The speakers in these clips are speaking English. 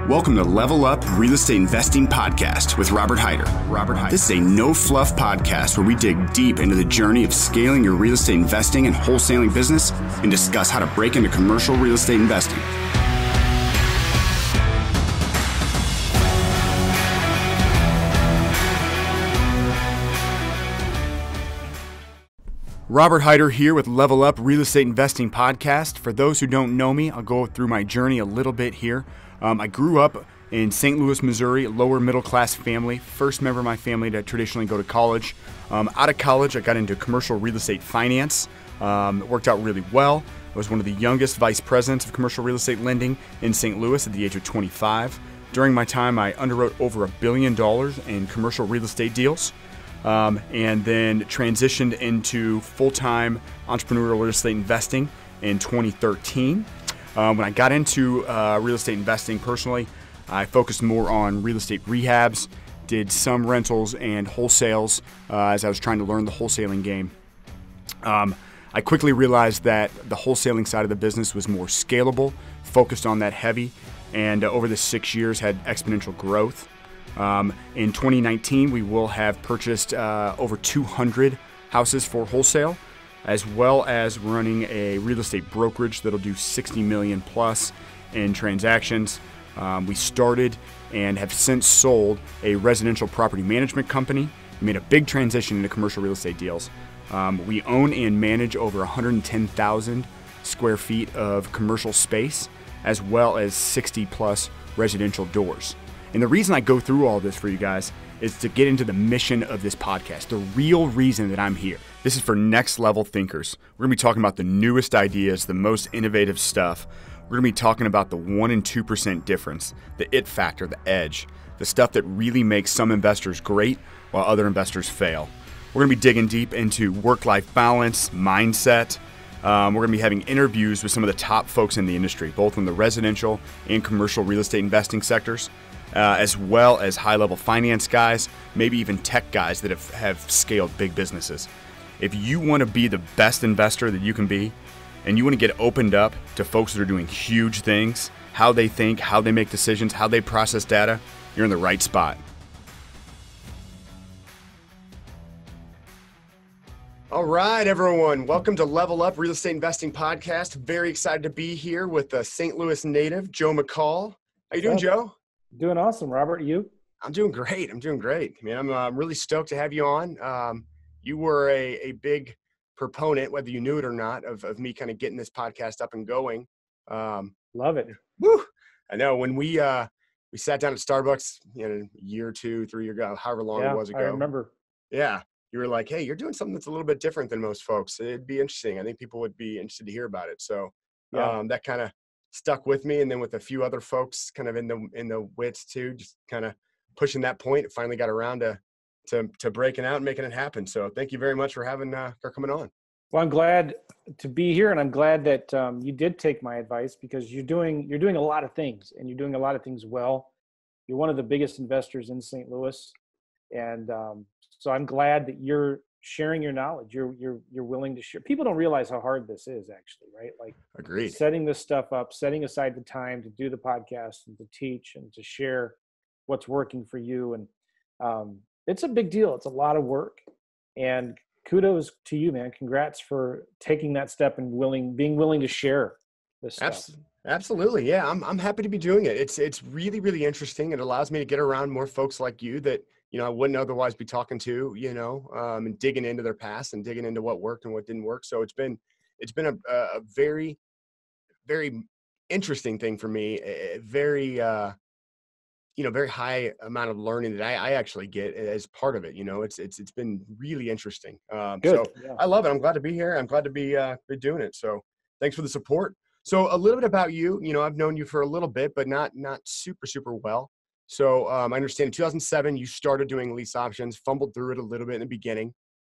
Welcome to Level Up Real Estate Investing Podcast with Robert Hyder. This is a no-fluff podcast where we dig deep into the journey of scaling your real estate investing and wholesaling business and discuss how to break into commercial real estate investing. Robert Hyder here with Level Up Real Estate Investing Podcast. For those who don't know me, I'll go through my journey a little bit here. I grew up in St. Louis, Missouri, lower middle class family, first member of my family to traditionally go to college. Out of college, I got into commercial real estate finance. It worked out really well. I was one of the youngest vice presidents of commercial real estate lending in St. Louis at the age of 25. During my time, I underwrote over $1 billion in commercial real estate deals. And then transitioned into full-time entrepreneurial real estate investing in 2013. When I got into real estate investing personally, I focused more on real estate rehabs, did some rentals and wholesales as I was trying to learn the wholesaling game. I quickly realized that the wholesaling side of the business was more scalable, focused on that heavy, and over the 6 years had exponential growth. In 2019, we will have purchased over 200 houses for wholesale, as well as running a real estate brokerage that'll do 60 million plus in transactions. We started and have since sold a residential property management company. We made a big transition into commercial real estate deals. We own and manage over 110,000 square feet of commercial space, as well as 60 plus residential doors. And the reason I go through all this for you guys is to get into the mission of this podcast, the real reason that I'm here. This is for next level thinkers. We're going to be talking about the newest ideas, the most innovative stuff. We're going to be talking about the 1% and 2% difference, the it factor, the edge, the stuff that really makes some investors great while other investors fail. We're going to be digging deep into work-life balance, mindset. We're going to be having interviews with some of the top folks in the industry, both in the residential and commercial real estate investing sectors. As well as high-level finance guys, maybe even tech guys that have scaled big businesses. If you want to be the best investor that you can be, and you want to get opened up to folks that are doing huge things, how they think, how they make decisions, how they process data, you're in the right spot. All right, everyone. Welcome to Level Up Real Estate Investing Podcast. Very excited to be here with a St. Louis native, Joe McCall. How you doing, Joe? Doing awesome, Robert. You? I'm doing great. Man, I'm really stoked to have you on. You were a big proponent, whether you knew it or not, of me kind of getting this podcast up and going. Love it. Woo! I know when we sat down at Starbucks, a year, 2, 3 years ago, however long it was ago. I remember. Yeah. You were like, hey, you're doing something that's a little bit different than most folks. It'd be interesting. I think people would be interested to hear about it. So that kind of stuck with me, and then with a few other folks kind of in the wits too, just kind of pushing that point, it finally got around to breaking out and making it happen. So thank you very much for coming on. Well, I'm glad to be here, and I'm glad that you did take my advice, because you're doing a lot of things, and you're doing a lot of things well. You're one of the biggest investors in St. Louis, and so I'm glad that you're sharing your knowledge. You're willing to share. People don't realize how hard this is, actually, right? Like, agreed. Setting this stuff up, setting aside the time to do the podcast and to teach and to share what's working for you. And it's a big deal. It's a lot of work. And kudos to you, man. Congrats for taking that step and being willing to share this stuff. Absolutely. Yeah. I'm happy to be doing it. It's really, really interesting. It allows me to get around more folks like you that, I wouldn't otherwise be talking to, and digging into their past and digging into what worked and what didn't work. So it's been a very, very interesting thing for me. A very, very high amount of learning that I actually get as part of it. It's been really interesting. Good. So yeah. I love it. I'm glad to be here. I'm glad to be doing it. So thanks for the support. So a little bit about you. I've known you for a little bit, but not super, super well. So I understand in 2007, you started doing lease options, fumbled through it a little bit in the beginning.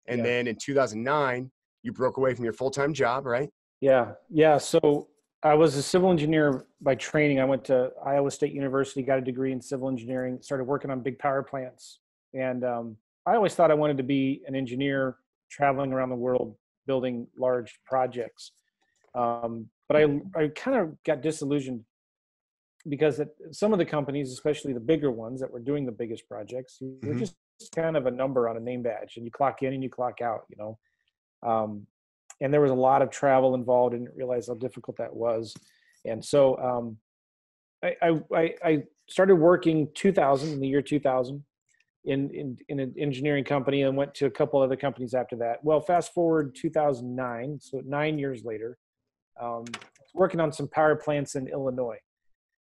And then in 2009, you broke away from your full-time job, right? Yeah. Yeah. So I was a civil engineer by training. I went to Iowa State University, got a degree in civil engineering, started working on big power plants. And I always thought I wanted to be an engineer traveling around the world, building large projects. But I kind of got disillusioned because some of the companies, especially the bigger ones that were doing the biggest projects, you're Mm-hmm. just kind of a number on a name badge, and you clock in and you clock out, um, and there was a lot of travel involved. I didn't realize how difficult that was. And so I started working 2000 in the year 2000 in an engineering company, and went to a couple other companies after that. Well, fast forward 2009, so 9 years later, working on some power plants in Illinois.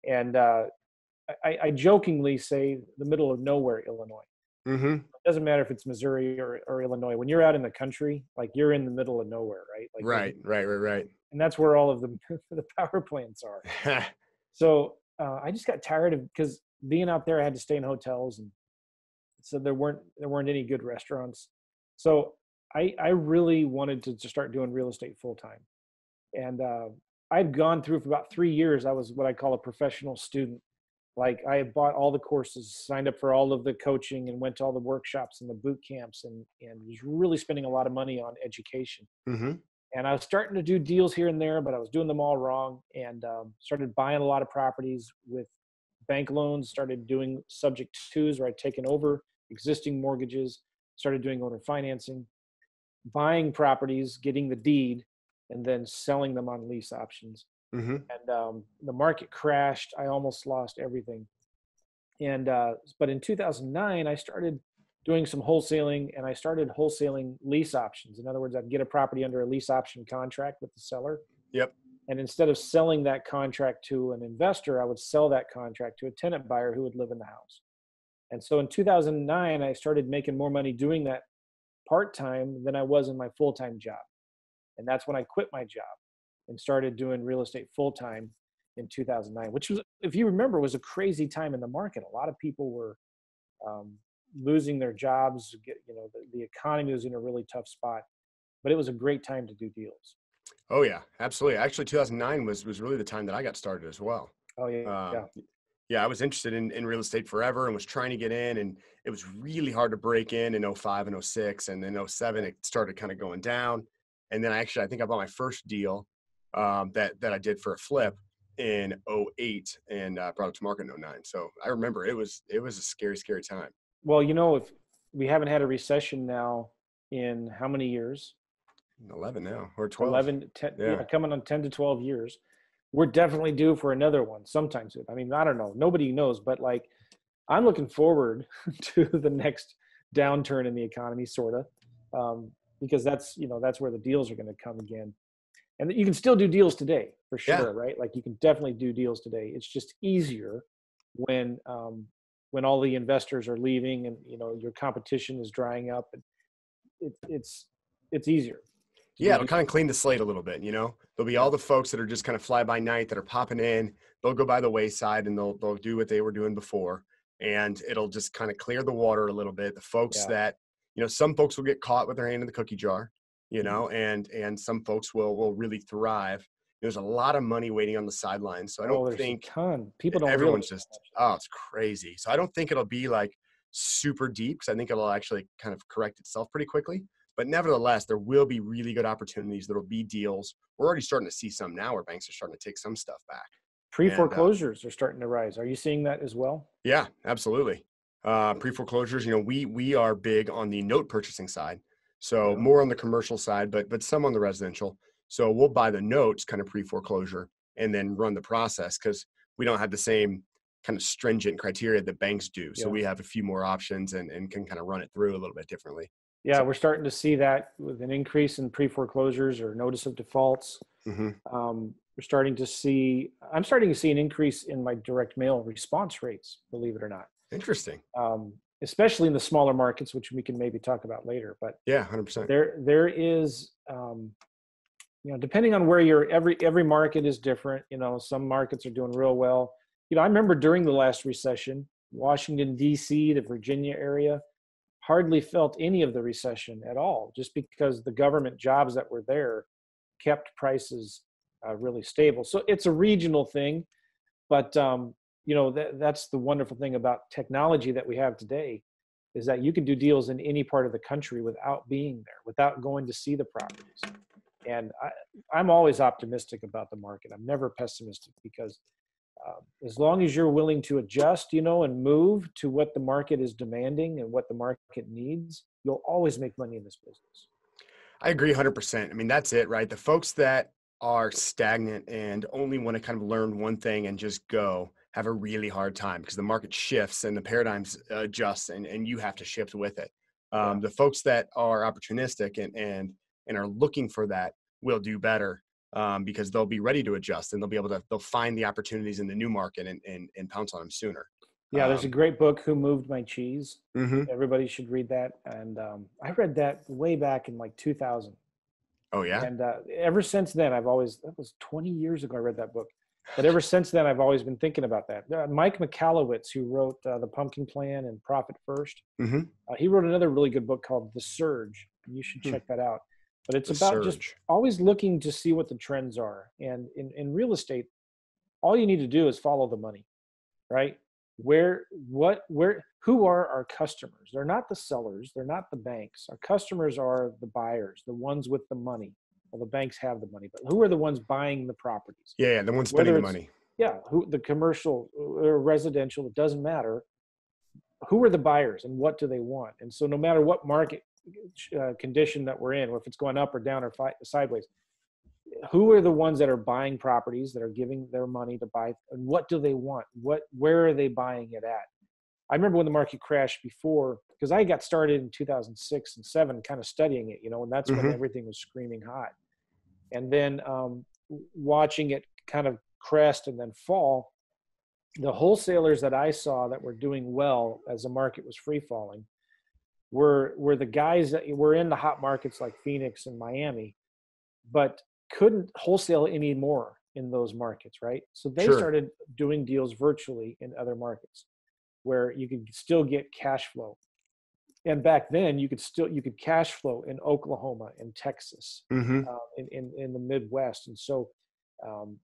And I jokingly say the middle of nowhere, Illinois. Mm-hmm. It doesn't matter if it's Missouri or Illinois. When you're out in the country, like, you're in the middle of nowhere, right? Like, Right. and that's where all of the power plants are. So I just got tired of, because being out there, I had to stay in hotels, and so there weren't any good restaurants. So I really wanted to start doing real estate full time. And I'd gone through for about 3 years. I was what I call a professional student. Like, I had bought all the courses, signed up for all of the coaching, and went to all the workshops and the boot camps, and was really spending a lot of money on education. Mm-hmm. And I was starting to do deals here and there, but I was doing them all wrong, and started buying a lot of properties with bank loans, started doing subject twos where I'd taken over existing mortgages, started doing owner financing, buying properties, getting the deed, and then selling them on lease options. Mm-hmm. And the market crashed. I almost lost everything. And but in 2009, I started doing some wholesaling, and I started wholesaling lease options. In other words, I'd get a property under a lease option contract with the seller. Yep. And instead of selling that contract to an investor, I would sell that contract to a tenant buyer who would live in the house. And so in 2009, I started making more money doing that part-time than I was in my full-time job. And that's when I quit my job and started doing real estate full-time in 2009, which was, if you remember, was a crazy time in the market. A lot of people were losing their jobs. The economy was in a really tough spot, but it was a great time to do deals. Oh yeah, absolutely. Actually, 2009 was really the time that I got started as well. Oh yeah. Yeah, I was interested in real estate forever and was trying to get in, and it was really hard to break in 05 and 06, and then 07 it started kind of going down. And then I think I bought my first deal that I did for a flip in 08 and brought it to market in 09. So I remember it was a scary time. Well, if we haven't had a recession now in how many years? 11 now, or 12. 11, 10, yeah, coming on 10 to 12 years. We're definitely due for another one sometime soon. I mean, I don't know. Nobody knows, but like, I'm looking forward to the next downturn in the economy, sort of, because that's where the deals are going to come again. And you can still do deals today, for sure, right? Like, you can definitely do deals today. It's just easier when all the investors are leaving, and your competition is drying up, and it's easier. Yeah, it'll kind of clean the slate a little bit. There'll be all the folks that are just kind of fly by night that are popping in. They'll go by the wayside, and they'll do what they were doing before, and it'll just kind of clear the water a little bit. The folks that some folks will get caught with their hand in the cookie jar, and some folks will really thrive. There's a lot of money waiting on the sidelines, so I don't think a ton. People don't. Everyone's it's crazy. So I don't think it'll be like super deep, because I think it'll actually kind of correct itself pretty quickly. But nevertheless, there will be really good opportunities. There will be deals. We're already starting to see some now where banks are starting to take some stuff back. Pre-foreclosures are starting to rise. Are you seeing that as well? Yeah, absolutely. Pre-foreclosures, we are big on the note purchasing side. So more on the commercial side, but some on the residential. So we'll buy the notes kind of pre-foreclosure and then run the process, because we don't have the same kind of stringent criteria that banks do. So we have a few more options and can kind of run it through a little bit differently. Yeah, we're starting to see that with an increase in pre-foreclosures or notice of defaults. Mm-hmm. I'm starting to see an increase in my direct mail response rates, believe it or not. Interesting. Especially in the smaller markets, which we can maybe talk about later. But yeah, 100%. There is, depending on where every market is different. Some markets are doing real well. I remember during the last recession, Washington, D.C., the Virginia area, hardly felt any of the recession at all, just because the government jobs that were there kept prices really stable. So it's a regional thing, but that's the wonderful thing about technology that we have today, is that you can do deals in any part of the country without being there, without going to see the properties. And I'm always optimistic about the market. I'm never pessimistic, because As long as you're willing to adjust, and move to what the market is demanding and what the market needs, you'll always make money in this business. I agree 100%. I mean, that's it, right? The folks that are stagnant and only want to kind of learn one thing and just go have a really hard time because the market shifts and the paradigms adjust and you have to shift with it. Yeah. The folks that are opportunistic and are looking for that will do better because they'll be ready to adjust and they'll find the opportunities in the new market and pounce on them sooner. Yeah, there's a great book, Who Moved My Cheese. Mm-hmm. Everybody should read that. And I read that way back in like 2000. Oh, yeah. And ever since then, that was 20 years ago I read that book. But ever since then, I've always been thinking about that. Mike McCall, who wrote The Pumpkin Plan and Profit First, Mm-hmm. He wrote another really good book called The Surge. And you should check that out. But it's about just always looking to see what the trends are. And in real estate, all you need to do is follow the money, right? Who are our customers? They're not the sellers. They're not the banks. Our customers are the buyers, the ones with the money. Well, the banks have the money, but who are the ones buying the properties? Yeah, the ones spending the money. Yeah, the commercial or residential, it doesn't matter. Who are the buyers and what do they want? And so no matter what market condition that we're in, or if it's going up or down or sideways, who are the ones that are buying properties, that are giving their money to buy, and what do they want? Where are they buying it at? I remember when the market crashed before, because I got started in 2006 and 7, kind of studying it, and that's when everything was screaming hot. And then watching it kind of crest and then fall, the wholesalers that I saw that were doing well as the market was free falling were the guys that were in the hot markets like Phoenix and Miami, but couldn't wholesale anymore in those markets, right? So they started doing deals virtually in other markets where you could still get cash flow. And back then you could cash flow in Oklahoma and Texas, in the Midwest. And so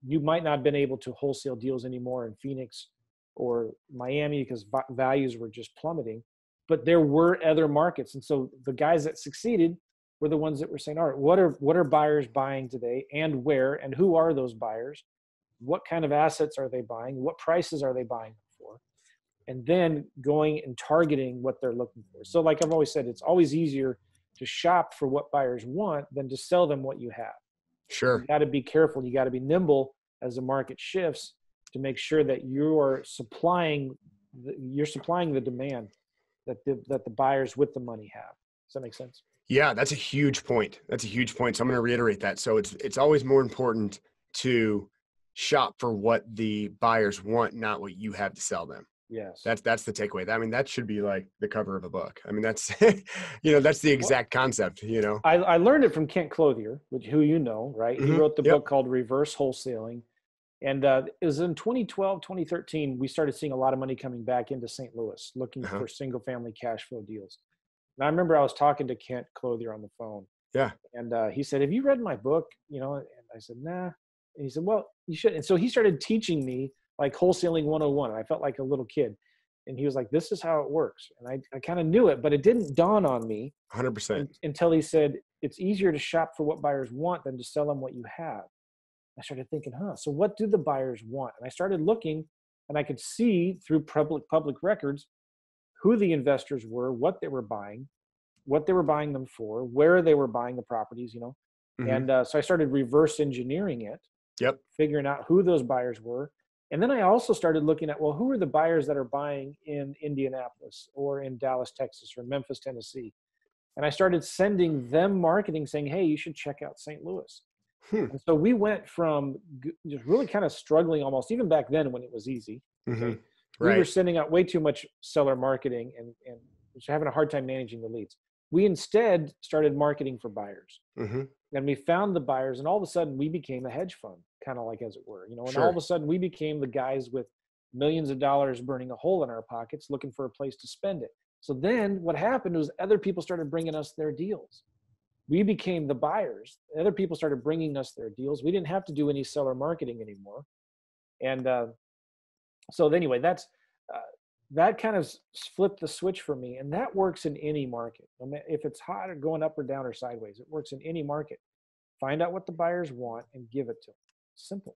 you might not have been able to wholesale deals anymore in Phoenix or Miami because values were just plummeting, but there were other markets. And so the guys that succeeded were the ones that were saying, all right, what are buyers buying today and where, and who are those buyers? What kind of assets are they buying? What prices are they buying them for? And then going and targeting what they're looking for. So like I've always said, it's always easier to shop for what buyers want than to sell them what you have. Sure. You got to be careful. You got to be nimble as the market shifts to make sure that you're supplying the demand that the buyers with the money have. Does that make sense? Yeah, that's a huge point. So I'm going to reiterate that. So it's always more important to shop for what the buyers want, not what you have to sell them. Yes. That's the takeaway. I mean, that should be like the cover of a book. I mean, that's, that's the exact concept, I learned it from Kent Clothier, who right? He wrote the book called Reverse Wholesaling. And it was in 2012, 2013, we started seeing a lot of money coming back into St. Louis, looking for single family cash flow deals. And I remember I was talking to Kent Clothier on the phone. Yeah. And he said, have you read my book? And I said, nah. And he said, well, you should. And so he started teaching me like wholesaling 101. And I felt like a little kid. And he was like, this is how it works. And I kind of knew it, but it didn't dawn on me 100% until he said, it's easier to shop for what buyers want than to sell them what you have. I started thinking, so what do the buyers want? And I started looking, and I could see through public records who the investors were, what they were buying them for, where they were buying the properties, And so I started reverse engineering it, figuring out who those buyers were. And then I also started looking at, well, who are the buyers that are buying in Indianapolis or in Dallas, Texas, or Memphis, Tennessee? And I started sending them marketing saying, hey, you should check out St. Louis. And so we went from just really kind of struggling almost, even back then when it was easy. Okay? We were sending out way too much seller marketing and having a hard time managing the leads. We instead started marketing for buyers. And we found the buyers, and all of a sudden we became a hedge fund, kind of like, as it were, and all of a sudden we became the guys with millions of dollars burning a hole in our pockets, looking for a place to spend it. So then what happened was other people started bringing us their deals. We became the buyers. Other people started bringing us their deals. We didn't have to do any seller marketing anymore. And so anyway, that kind of flipped the switch for me. And that works in any market. If it's hot or going up or down or sideways, it works in any market. Find out what the buyers want and give it to them. Simple.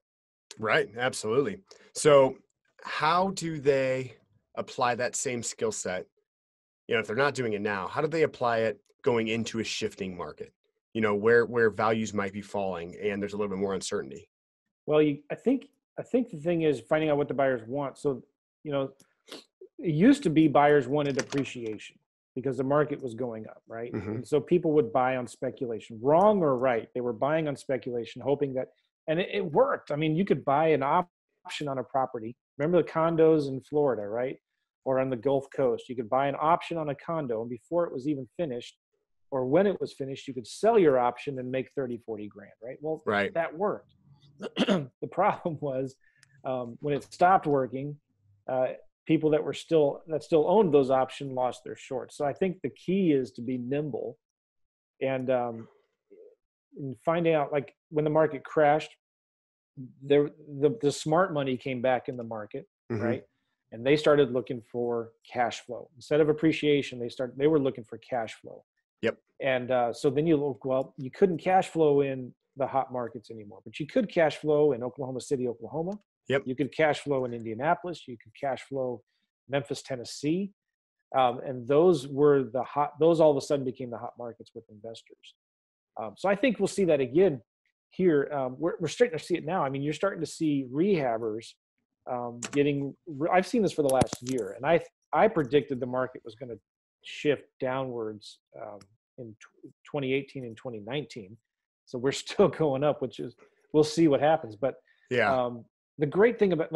Right. Absolutely. So how do they apply that same skill set? If they're not doing it now, how do they apply it going into a shifting market? Where values might be falling and there's a little bit more uncertainty. Well, I think the thing is finding out what the buyers want. So, you know, it used to be buyers wanted appreciation because the market was going up, right? Hmm. And so people would buy on speculation, wrong or right. They were buying on speculation, hoping that, and it worked. I mean, you could buy an option on a property. Remember the condos in Florida, right? Or on the Gulf Coast, you could buy an option on a condo, and before it was even finished, or when it was finished, you could sell your option and make 30, 40 grand, right? Well, Right. that worked. The problem was when it stopped working, uh, people that still owned those options lost their shorts. So I think the key is to be nimble and finding out, like when the market crashed, the smart money came back in the market, Hmm. right? And they started looking for cash flow instead of appreciation. They were looking for cash flow. Yep. And so then you look, well, you couldn't cash flow in the hot markets anymore, but you could cash flow in Oklahoma City, Oklahoma. Yep. You could cash flow in Indianapolis. You could cash flow Memphis, Tennessee. And those all of a sudden became the hot markets with investors. So I think we'll see that again here. We're starting to see it now. I mean, you're starting to see rehabbers I've seen this for the last year, and I predicted the market was going to shift downwards in 2018 and 2019. So we're still going up, we'll see what happens. But Yeah. the great thing about,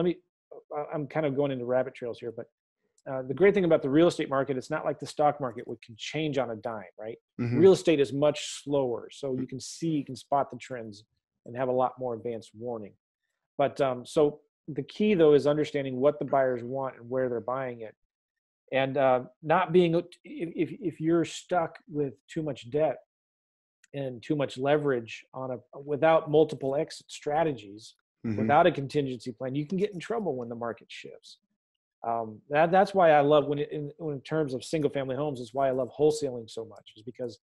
I'm kind of going into rabbit trails here, but the great thing about the real estate market, it's not like the stock market, which can change on a dime, right? Hmm. Real estate is much slower. So you can spot the trends and have a lot more advanced warning. But so the key though is understanding what the buyers want and where they're buying it, and not being, if you're stuck with too much debt and too much leverage without multiple exit strategies, Hmm. without a contingency plan, you can get in trouble when the market shifts. That's why I love in terms of single family homes, is why I love wholesaling so much, is because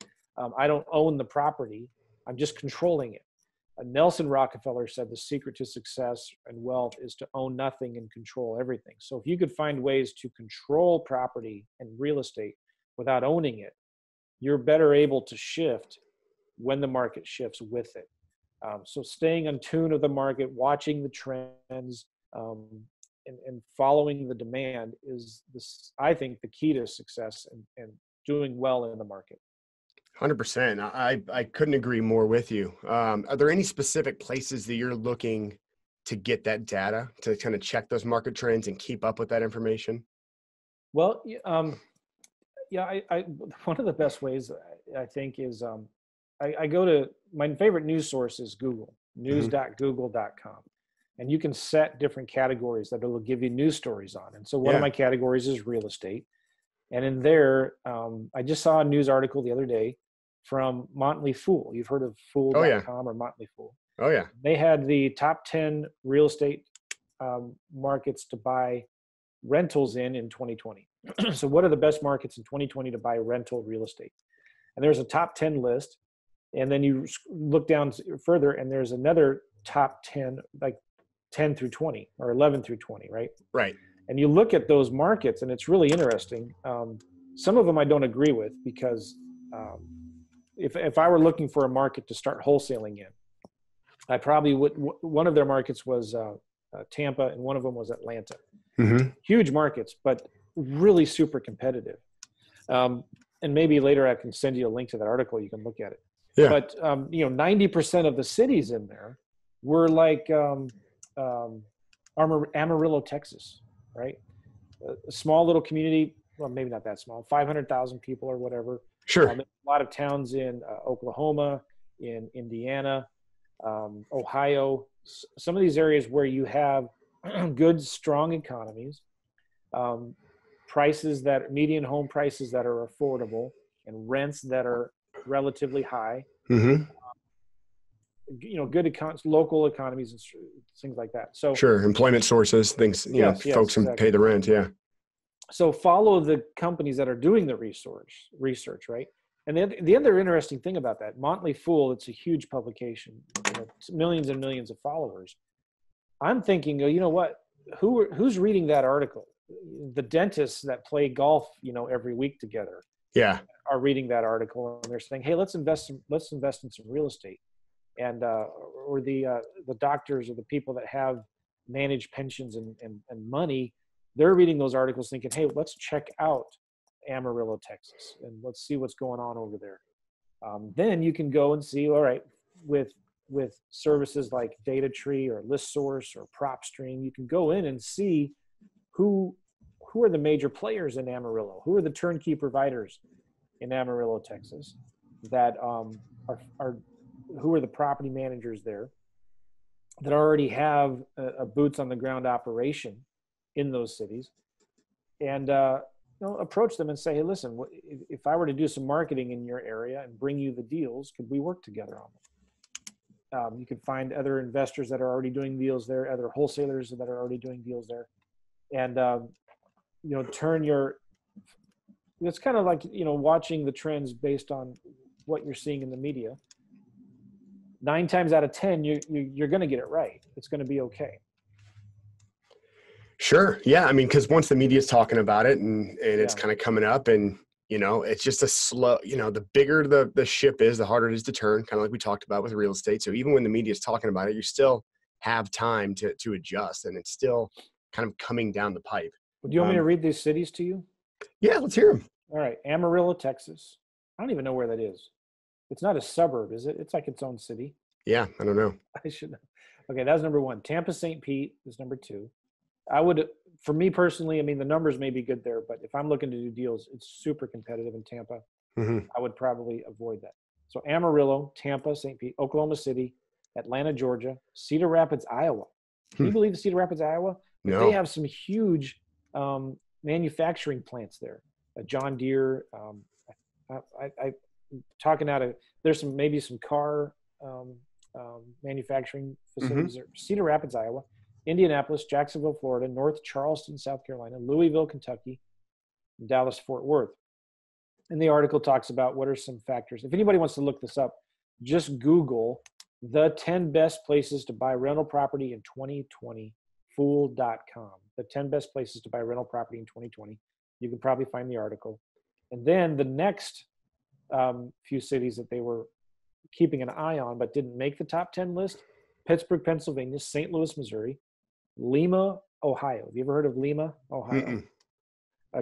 I don't own the property, I'm just controlling it. Nelson Rockefeller said the secret to success and wealth is to own nothing and control everything. So if you could find ways to control property and real estate without owning it, you're better able to shift when the market shifts with it. So staying in tune of the market, watching the trends, and following the demand is I think, the key to success and doing well in the market. 100%. I couldn't agree more with you. Are there any specific places that you're looking to get that data to kind of check those market trends and keep up with that information? Well, yeah, one of the best ways I think is I go to, my favorite news source is Google, Hmm. news.google.com. And you can set different categories that it will give you news stories on. And so one of Yeah. my categories is real estate. And in there, I just saw a news article the other day from Motley Fool. You've heard of Oh yeah. fool.com or Motley Fool. Oh yeah. They had the top 10 real estate markets to buy rentals in 2020. So what are the best markets in 2020 to buy rental real estate? And there's a top 10 list. And then you look down further and there's another top 10, like 10 through 20 or 11 through 20, right? Right. And you look at those markets and it's really interesting. Some of them I don't agree with, because if I were looking for a market to start wholesaling in, I probably would. One of their markets was Tampa, and one of them was Atlanta. Hmm. Huge markets, but really super competitive. And maybe later I can send you a link to that article. You can look at it. Yeah. But 90% of the cities in there were like Amarillo, Texas, right? A small little community. Well, maybe not that small. 500,000 people or whatever. Sure. A lot of towns in Oklahoma, in Indiana, Ohio. Some of these areas where you have good, strong economies, median home prices that are affordable, and rents that are relatively high. Hmm. Good local economies and things like that. So Sure. Employment sources, things, yes, folks can exactly. pay the rent. Yeah. So follow the companies that are doing the research, right? And the other interesting thing about that, Motley Fool, it's a huge publication, millions and millions of followers. I'm thinking, you know what? Who's reading that article? The dentists that play golf, every week together Yeah. are reading that article, and they're saying, "Hey, let's invest in some real estate." And or the doctors or the people that have managed pensions and money, they're reading those articles thinking, "Hey, let's check out Amarillo, Texas, and let's see what's going on over there." Then you can go and see, all right, with services like Data Tree or List Source or PropStream, you can go in and see who are the major players in Amarillo, who are the turnkey providers in Amarillo, Texas, that are who are the property managers there that already have a boots on the ground operation in those cities, and approach them and say, "Hey, listen, if I were to do some marketing in your area and bring you the deals, could we work together on them?" You could find other investors that are already doing deals there, other wholesalers that are already doing deals there, and turn your. It's kind of like watching the trends based on what you're seeing in the media. 9 times out of 10, you're going to get it right. It's going to be okay. Sure. Yeah. I mean, because once the media is talking about it and it's Yeah. kind of coming up, and it's just a slow. The bigger the ship is, the harder it is to turn. Kind of like we talked about with real estate. So even when the media is talking about it, you still have time to adjust, and it's still kind of coming down the pipe. Do you want me to read these cities to you? Yeah, let's hear them. All right, Amarillo, Texas. I don't even know where that is. It's not a suburb, is it? It's like its own city. Yeah, I don't know. I should know. Okay, that's number 1. Tampa, St. Pete is number 2. For me personally, I mean, the numbers may be good there, but if I'm looking to do deals, it's super competitive in Tampa. Mm-hmm. I would probably avoid that. So Amarillo, Tampa, St. Pete, Oklahoma City, Atlanta, Georgia, Cedar Rapids, Iowa. Can you believe Cedar Rapids, Iowa? No. They have some huge manufacturing plants there. John Deere. I talking out of there's maybe some car manufacturing facilities there. Cedar Rapids, Iowa, Indianapolis, Jacksonville, Florida, North Charleston, South Carolina, Louisville, Kentucky, Dallas, Fort Worth. And the article talks about what are some factors. If anybody wants to look this up, just Google the 10 best places to buy rental property in 2020, fool.com. The 10 best places to buy rental property in 2020. You can probably find the article. And then the next few cities that they were keeping an eye on but didn't make the top 10 list: Pittsburgh, Pennsylvania, St. Louis, Missouri, Lima, Ohio. Have you ever heard of Lima, Ohio?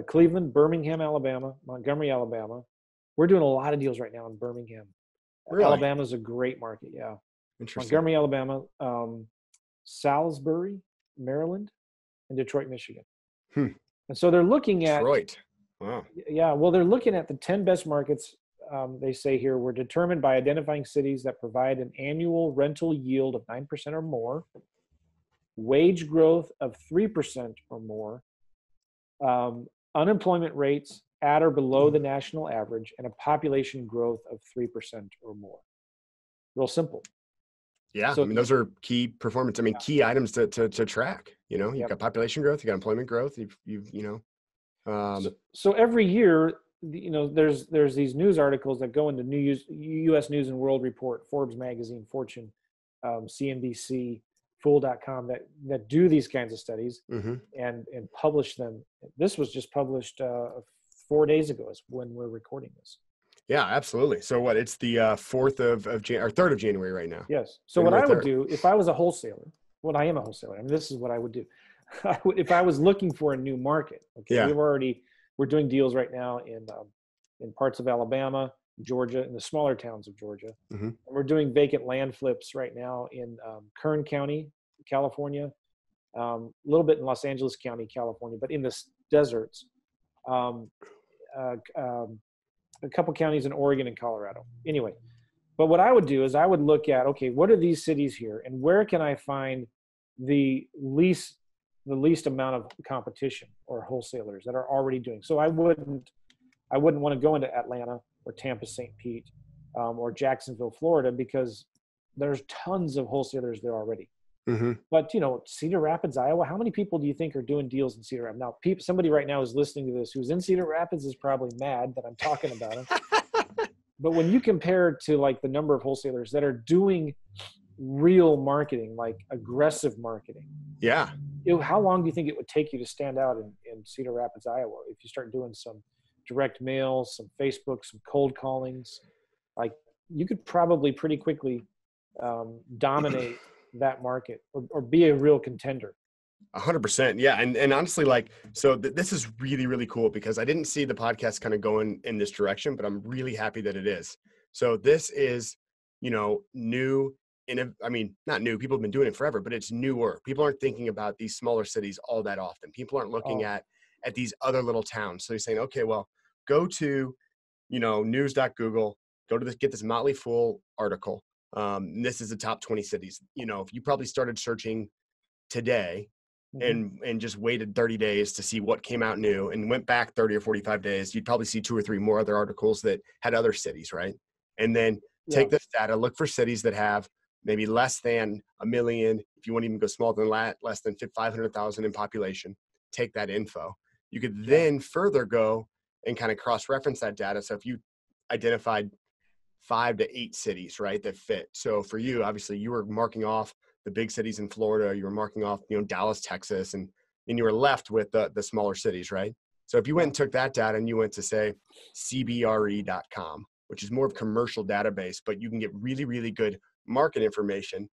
Cleveland, Birmingham, Alabama, Montgomery, Alabama. We're doing a lot of deals right now in Birmingham. Really? Alabama is a great market, yeah. Interesting. Montgomery, Alabama, Salisbury, Maryland, and Detroit, Michigan. And so they're looking at Detroit. Wow. Yeah, well, they're looking at the 10 best markets. They say here were determined by identifying cities that provide an annual rental yield of 9% or more, wage growth of 3% or more, unemployment rates at or below the national average, and a population growth of 3% or more. Real simple. Yeah, So, I mean, those are key performance. I mean, key items to track. You've Yep. got population growth, you got employment growth. So every year, there's these news articles that go into U.S. News and World Report, Forbes magazine, Fortune, CNBC, Fool.com that do these kinds of studies and publish them. This was just published 4 days ago is when we're recording this. Yeah, absolutely. So what? It's the 4th of January, or 3rd of January right now. Yes. So what I would do if I was a wholesaler, well, I am a wholesaler. I mean, this is what I would do. If I was looking for a new market, okay, Yeah. we're doing deals right now in parts of Alabama, Georgia, and the smaller towns of Georgia. And we're doing vacant land flips right now in Kern County, California, a little bit in Los Angeles County, California, but in the deserts. A couple counties in Oregon and Colorado. Anyway, but what I would do is I would look at, okay, what are these cities here, and where can I find the least amount of competition or wholesalers that are already doing. So I wouldn't want to go into Atlanta or Tampa, St. Pete, or Jacksonville, Florida, because there's tons of wholesalers there already. But Cedar Rapids, Iowa, how many people do you think are doing deals in Cedar Rapids? Now, somebody right now is listening to this who's in Cedar Rapids is probably mad that I'm talking about them. But when you compare to like the number of wholesalers that are doing real marketing, like aggressive marketing, Yeah. how long do you think it would take you to stand out in Cedar Rapids, Iowa, if you start doing some direct mail, some Facebook, some cold callings? Like, you could probably pretty quickly dominate that market, or be a real contender. 100%. Yeah. And honestly, like, so this is really, really cool because I didn't see the podcast kind of going in this direction, but I'm really happy that it is. So this is, new. I mean, not new, people have been doing it forever, but it's newer. People aren't thinking about these smaller cities all that often. People aren't looking Oh, at these other little towns. So you're saying, okay, well, go to, news.google, get this Motley Fool article. This is the top 20 cities. If you probably started searching today and just waited 30 days to see what came out new and went back 30 or 45 days, you'd probably see 2 or 3 more other articles that had other cities, right? And then yeah. take this data, look for cities that have maybe less than 1 million, if you want to even go smaller than that, less than 500,000 in population. Take that info. You could then further go and kind of cross-reference that data. So if you identified 5 to 8 cities, right, that fit. So for you, obviously, you were marking off the big cities in Florida, you were marking off, Dallas, Texas, and you were left with the smaller cities, right? So if you went and took that data and you went to, say, cbre.com, which is more of a commercial database, but you can get really, really good market information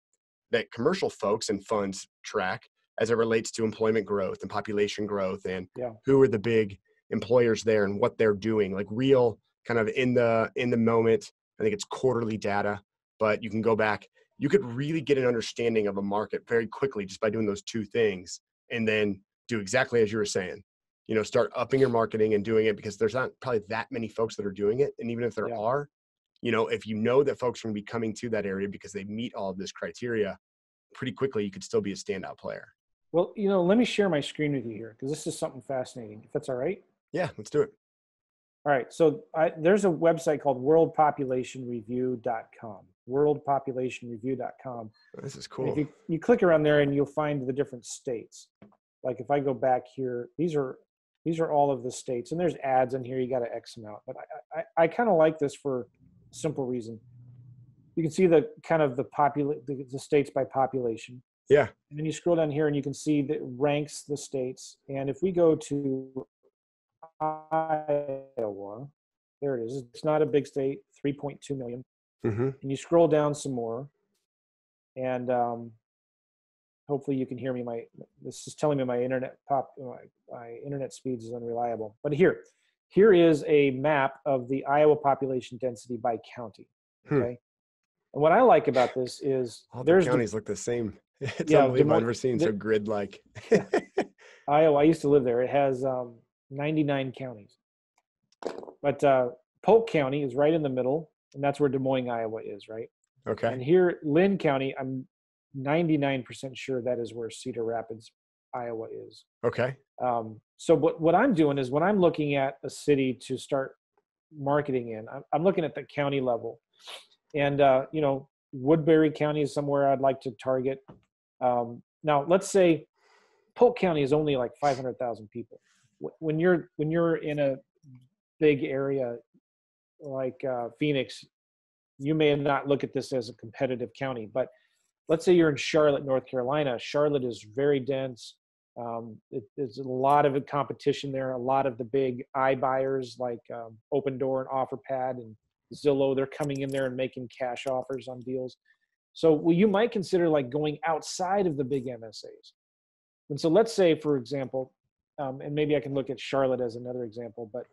that commercial folks and funds track as it relates to employment growth and population growth and who are the big employers there and what they're doing, like real kind of in the moment. I think it's quarterly data, but you can go back. You could really get an understanding of a market very quickly just by doing those 2 things, and then do exactly as you were saying, start upping your marketing and doing it, because there's not probably that many folks that are doing it. And even if there are, if you know that folks are going to be coming to that area because they meet all of this criteria, pretty quickly, you could still be a standout player. Well, let me share my screen with you here, because this is something fascinating, if that's all right. Yeah, let's do it. All right. So there's a website called worldpopulationreview.com, worldpopulationreview.com. This is cool. And if you click around there, and you'll find the different states. Like if I go back here, these are all of the states, and there's ads in here. You got to X them out. But I kind of like this for a simple reason. You can see the kind of the states by population. Yeah. And then you scroll down here and you can see that it ranks the states. And if we go to Iowa, there it is. It's not a big state, 3.2 million. Mm-hmm. And you scroll down some more, and hopefully you can hear me. This is telling me my internet speeds is unreliable. But here is a map of the Iowa population density by county. Okay. And what I like about this is all the counties look the same. It's unbelievable. I've never seen so grid-like. Iowa, I used to live there. It has 99 counties. But Polk County is right in the middle, and that's where Des Moines, Iowa is, right? Okay. And here, Lynn County, I'm 99% sure that is where Cedar Rapids, Iowa is. Okay. So what I'm doing is, when I'm looking at a city to start marketing in, I'm looking at the county level. And, Woodbury County is somewhere I'd like to target. Now, let's say Polk County is only like 500,000 people. When you're in a big area like Phoenix, you may not look at this as a competitive county. But let's say you're in Charlotte, North Carolina. Charlotte is very dense. There's a lot of competition there. A lot of the big iBuyers like Open Door and OfferPad and Zillow, they're coming in there and making cash offers on deals. So you might consider like going outside of the big MSAs. And so let's say, for example, and maybe I can look at Charlotte as another example, but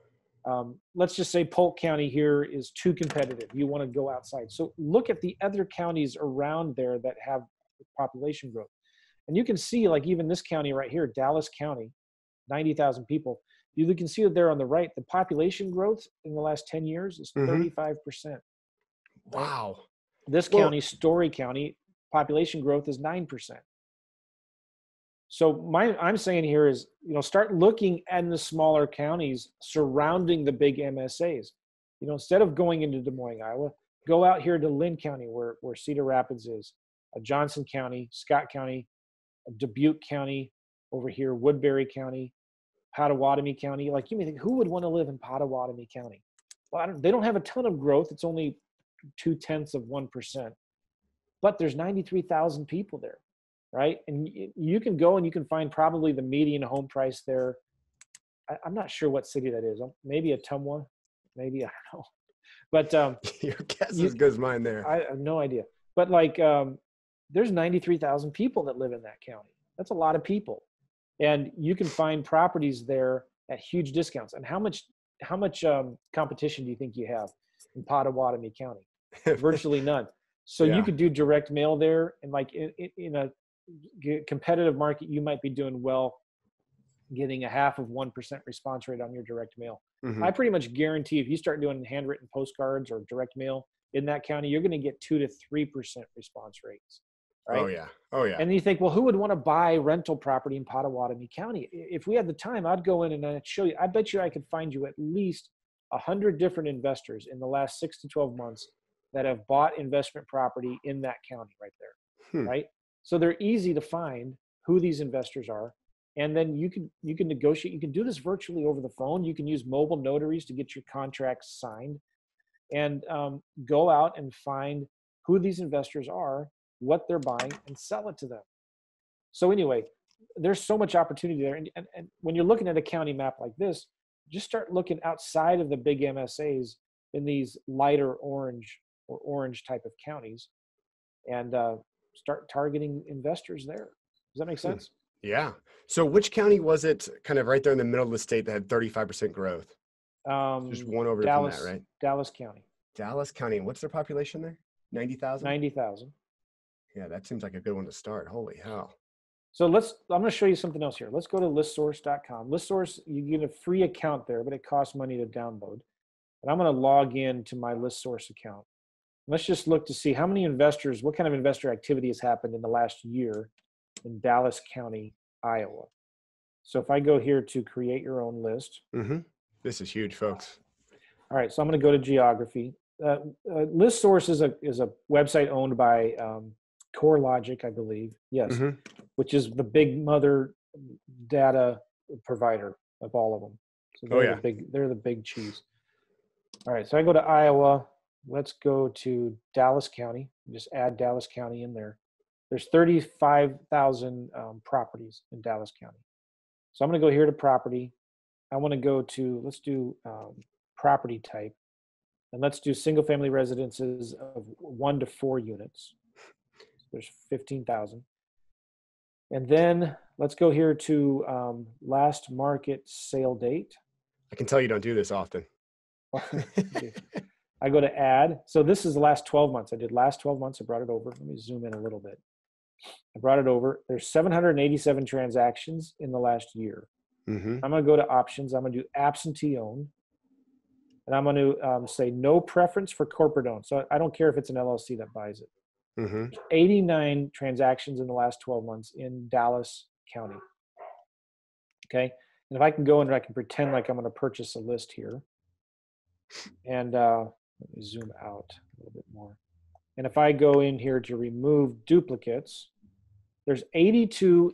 let's just say Polk County here is too competitive. You want to go outside. So look at the other counties around there that have population growth. And you can see, like, even this county right here, Dallas County, 90,000 people. You can see that there on the right, the population growth in the last 10 years is 35%. Wow. This county, Story County, population growth is 9%. So I'm saying here is, start looking at the smaller counties surrounding the big MSAs. Instead of going into Des Moines, Iowa, go out here to Lynn County, where Cedar Rapids is, Johnson County, Scott County, Dubuque County, over here, Woodbury County, Pottawatomie County. Like, you may think, who would want to live in Pottawatomie County? Well, they don't have a ton of growth. It's only 0.2%. but there's 93,000 people there, right? And you can go and you can find probably the median home price there. I'm not sure what city that is. Maybe Ottumwa, maybe, I don't know. But your guess is as good as mine there. I have no idea. But like, there's 93,000 people that live in that county. That's a lot of people. And you can find properties there at huge discounts. And how much competition do you think you have in Pottawatomie County? Virtually none. So you could do direct mail there, and like in a competitive market, you might be doing well, getting 0.5% response rate on your direct mail. I pretty much guarantee if you start doing handwritten postcards or direct mail in that county, you're going to get 2 to 3% response rates. Right? Oh yeah. And you think, well, who would want to buy rental property in Pottawatomie County? If we had the time, I'd go in and I'd show you. I bet you I could find you at least 100 different investors in the last 6 to 12 months that have bought investment property in that county right there, right? So they're easy to find who these investors are. And then you can negotiate. You can do this virtually over the phone. You can use mobile notaries to get your contracts signed, and go out and find who these investors are, what they're buying, and sell it to them. So anyway, there's so much opportunity there. And when you're looking at a county map like this, just start looking outside of the big MSAs in these lighter orange or orange type of counties, and start targeting investors there. Does that make sense? Yeah. So which county was it kind of right there in the middle of the state that had 35% growth? Just one over Dallas, from that, right? Dallas County. Dallas County. And what's their population there? 90,000? 90,000. Yeah, that seems like a good one to start. Holy hell. So I'm going to show you something else here. Let's go to listsource.com. Listsource, you get a free account there, but it costs money to download. And I'm going to log in to my Listsource account. Let's just look to see how many investors, what kind of investor activity has happened in the last year in Dallas County, Iowa. So if I go here to create your own list. This is huge, folks. All right, so I'm going to go to geography. Listsource is a website owned by CoreLogic, I believe. Yes, which is the big mother data provider of all of them. So they're the big cheese. All right, so I go to Iowa. Let's go to Dallas County. Just add Dallas County in there. There's 35,000 properties in Dallas County. So I'm going to go here to property. I want to go to, let's do property type. And let's do single family residences of 1 to 4 units. There's 15,000. And then let's go here to last market sale date. I can tell you don't do this often. I go to add. So this is the last 12 months. I did last 12 months. I brought it over. Let me zoom in a little bit. I brought it over. There's 787 transactions in the last year. I'm going to go to options. I'm going to do absentee owned. And I'm going to say no preference for corporate owned. So I don't care if it's an LLC that buys it. 89 transactions in the last 12 months in Dallas County. Okay. And if I can go and I can pretend like I'm going to purchase a list here. And let me zoom out a little bit more. And if I go in here to remove duplicates, there's 82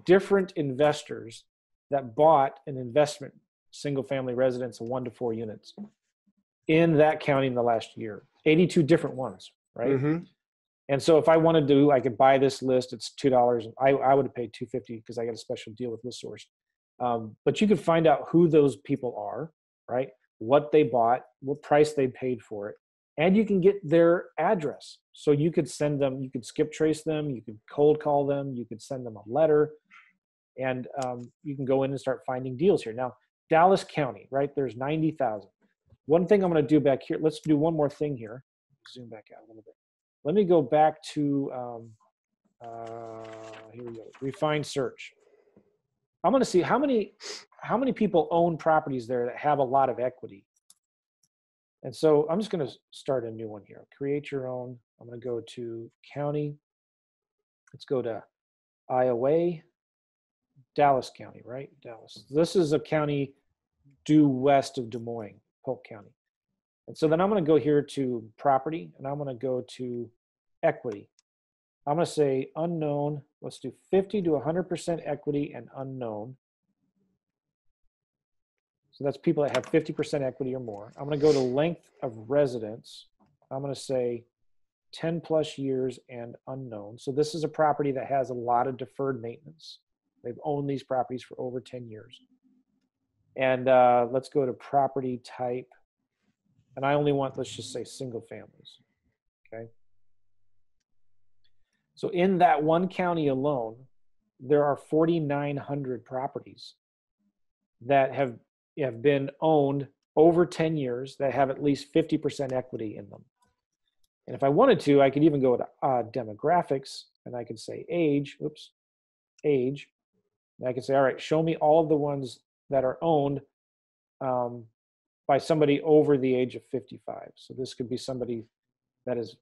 different investors that bought an investment single family residence of 1 to 4 units in that county in the last year. 82 different ones, right? And so if I wanted to, I could buy this list. It's $2. I would have paid $2.50 because I got a special deal with Listsource. But you could find out who those people are, right? What they bought, what price they paid for it. And you can get their address. So you could send them, you could skip trace them, you could cold call them, you could send them a letter, and you can go in and start finding deals here. Now, Dallas County, right? There's 90,000. One thing I'm going to do back here, let's do one more thing here. Zoom back out a little bit. Let me go back to, here we go, refine search. I'm going to see how many people own properties there that have a lot of equity. And so I'm just going to start a new one here. Create your own. I'm going to go to county. Let's go to Iowa, Dallas County, right? Dallas. This is a county due west of Des Moines, Polk County. And so then I'm going to go here to property, and I'm going to go to equity. I'm going to say unknown. Let's do 50 to 100% equity and unknown. So that's people that have 50% equity or more. I'm going to go to length of residence. I'm going to say 10 plus years and unknown. So this is a property that has a lot of deferred maintenance. They've owned these properties for over 10 years. And let's go to property type. And I only want, let's just say single families. Okay. So in that one county alone, there are 4,900 properties that have been owned over 10 years that have at least 50% equity in them. And if I wanted to, I could even go to demographics, and I could say age. And I could say, all right, show me all of the ones that are owned by somebody over the age of 55. So this could be somebody that is,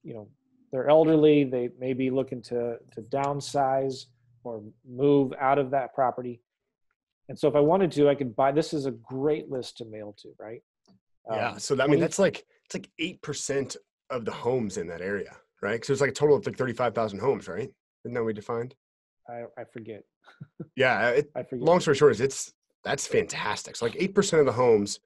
they're elderly. They may be looking to downsize or move out of that property. And so if I wanted to, I could buy, this is a great list to mail to, right? Yeah. So I mean, it's like 8% of the homes in that area, right? So it's like a total of like 35,000 homes, right? Isn't that what we defined? I forget. Yeah. I forget. Long story short is that's fantastic. So like 8% of the homes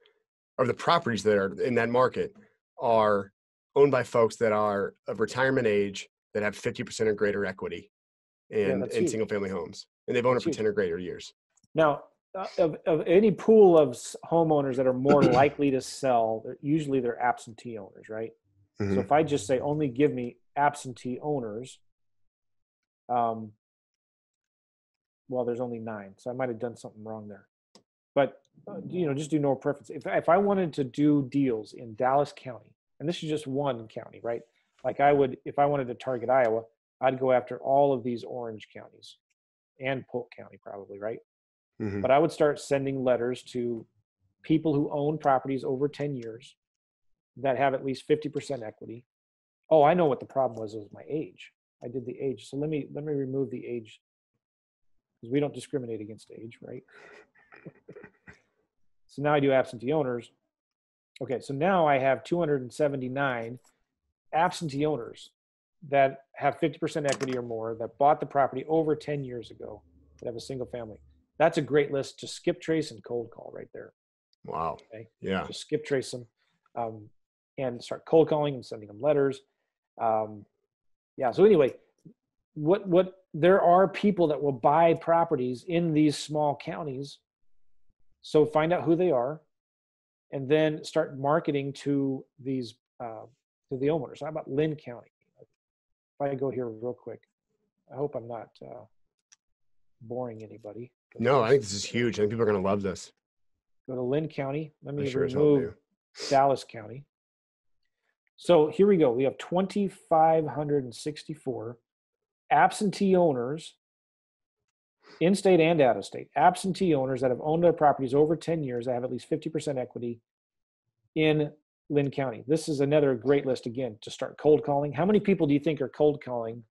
of the properties that are in that market are owned by folks that are of retirement age that have 50% or greater equity in single family homes. And they've owned it for 10 or greater years. Now, of any pool of homeowners that are more likely to sell, usually they're absentee owners, right? Mm-hmm. So if I just say only give me absentee owners, well, there's only 9, so I might have done something wrong there. But just do no preference. If I wanted to do deals in Dallas County, and this is just one county, right? Like I would, if I wanted to target Iowa, I'd go after all of these orange counties and Polk County probably, right? Mm-hmm. But I would start sending letters to people who own properties over 10 years that have at least 50% equity. Oh, I know what the problem was my age. I did the age. So let me remove the age, because we don't discriminate against age, right? So now I do absentee owners. Okay, so now I have 279 absentee owners that have 50% equity or more that bought the property over 10 years ago that have a single family. That's a great list to skip trace and cold call right there. Wow. Okay? Yeah. Just skip trace them and start cold calling and sending them letters. So anyway, what there are people that will buy properties in these small counties. So find out who they are and then start marketing to these to the owners. How about Lynn County? If I go here real quick, I hope I'm not boring anybody. No, I think this is huge. I think people are going to love this. Go to Lynn County. Let me remove Dallas County. So here we go. We have 2,564 absentee owners, in-state and out-of-state, absentee owners that have owned their properties over 10 years that have at least 50% equity in Lynn County. This is another great list, again, to start cold calling. How many people do you think are cold calling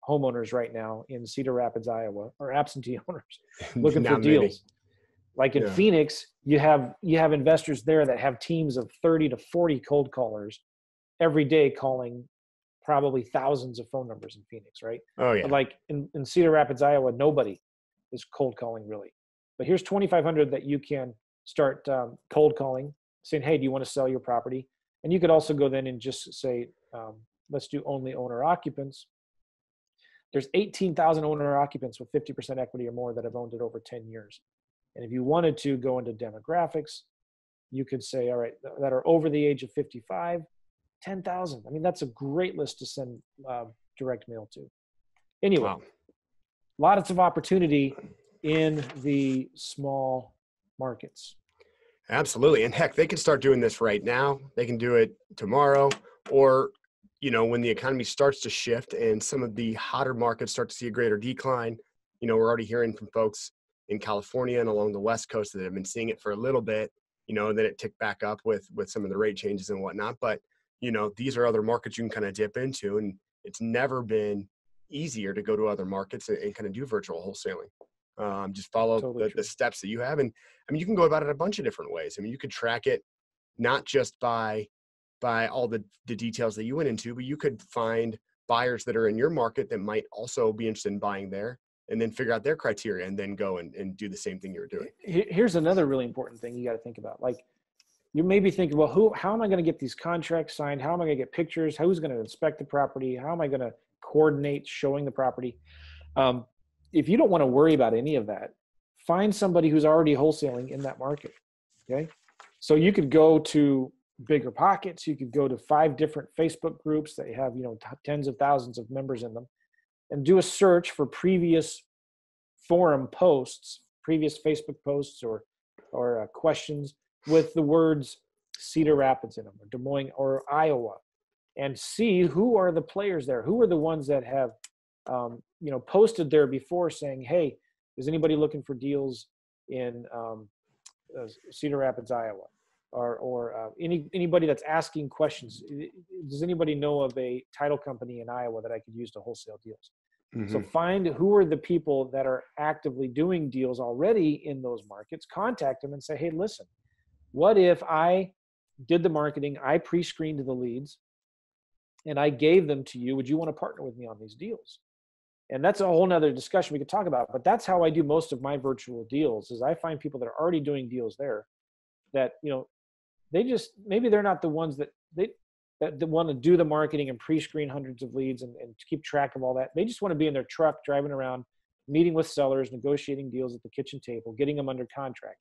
homeowners right now in Cedar Rapids, Iowa, or absentee owners looking for deals? Many. Like in Phoenix, you have investors there that have teams of 30 to 40 cold callers every day calling probably thousands of phone numbers in Phoenix, right? Oh, yeah. But like in Cedar Rapids, Iowa, nobody is cold calling really. But here's 2,500 that you can start cold calling, saying, hey, do you want to sell your property? And you could also go then and just say, let's do only owner occupants. There's 18,000 owner occupants with 50% equity or more that have owned it over 10 years. And if you wanted to go into demographics, you could say, all right, that are over the age of 55, 10,000. I mean, that's a great list to send direct mail to. Anyway, wow. Lots of opportunity in the small markets. Absolutely. And heck, they can start doing this right now. They can do it tomorrow, or, when the economy starts to shift and some of the hotter markets start to see a greater decline. We're already hearing from folks in California and along the West Coast that have been seeing it for a little bit, and then it ticked back up with some of the rate changes and whatnot. But, these are other markets you can kind of dip into, and it's never been easier to go to other markets and kind of do virtual wholesaling. Just follow the steps that you have. And I mean, you can go about it a bunch of different ways. I mean, you could track it not just by all the details that you went into, but you could find buyers that are in your market that might also be interested in buying there, and then figure out their criteria and then go and do the same thing you're doing. Here's another really important thing you got to think about. Like you may be thinking, well, how am I going to get these contracts signed? How am I going to get pictures? Who's going to inspect the property? How am I going to coordinate showing the property? If you don't want to worry about any of that, find somebody who's already wholesaling in that market. Okay. So you could go to Bigger Pockets. You could go to 5 different Facebook groups that have, tens of thousands of members in them, and do a search for previous forum posts, previous Facebook posts or questions with the words Cedar Rapids in them, or Des Moines or Iowa, and see who are the players there. Who are the ones that have, posted there before saying, hey, is anybody looking for deals in Cedar Rapids, Iowa? Or anybody that's asking questions. Does anybody know of a title company in Iowa that I could use to wholesale deals? Mm-hmm. So find who are the people that are actively doing deals already in those markets, contact them and say, hey, listen, what if I did the marketing, I pre-screened the leads, and I gave them to you? Would you want to partner with me on these deals? And that's a whole nother discussion we could talk about, but that's how I do most of my virtual deals. Is I find people that are already doing deals there that, they just, maybe they're not the ones that want to do the marketing and pre-screen hundreds of leads and keep track of all that. They just want to be in their truck, driving around, meeting with sellers, negotiating deals at the kitchen table, getting them under contract.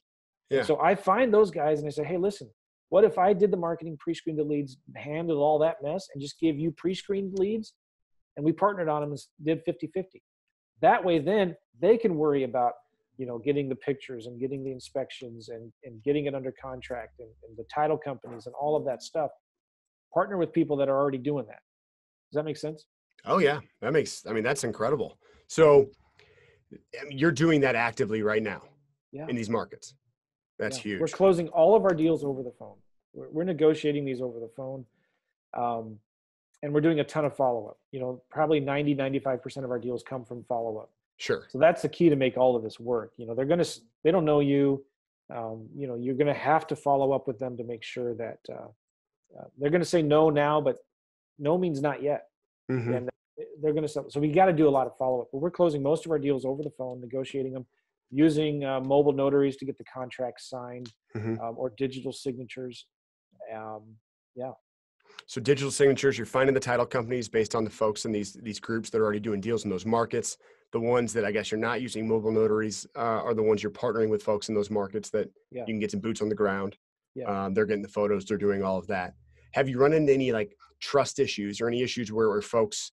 Yeah. So I find those guys and I say, hey, listen, what if I did the marketing, pre-screened the leads, handled all that mess, and just gave you pre-screened leads, and we partnered on them and did 50-50. That way, then they can worry about, getting the pictures and getting the inspections and getting it under contract and the title companies and all of that stuff. Partner with people that are already doing that. Does that make sense? Oh yeah, that's incredible. So you're doing that actively right now in these markets. That's huge. We're closing all of our deals over the phone. We're negotiating these over the phone. And we're doing a ton of follow-up. Probably 95% of our deals come from follow-up. Sure. So that's the key to make all of this work. They don't know you. You're going to have to follow up with them to make sure that they're going to say no now, but no means not yet. Mm-hmm. And they're going to, so we got to do a lot of follow-up, but we're closing most of our deals over the phone, negotiating them, using mobile notaries to get the contracts signed, mm-hmm. Or digital signatures. So digital signatures, you're finding the title companies based on the folks in these groups that are already doing deals in those markets. The ones that I guess you're not using mobile notaries are the ones you're partnering with folks in those markets that you can get some boots on the ground. Yeah. They're getting the photos, they're doing all of that. Have you run into any trust issues or any issues where folks,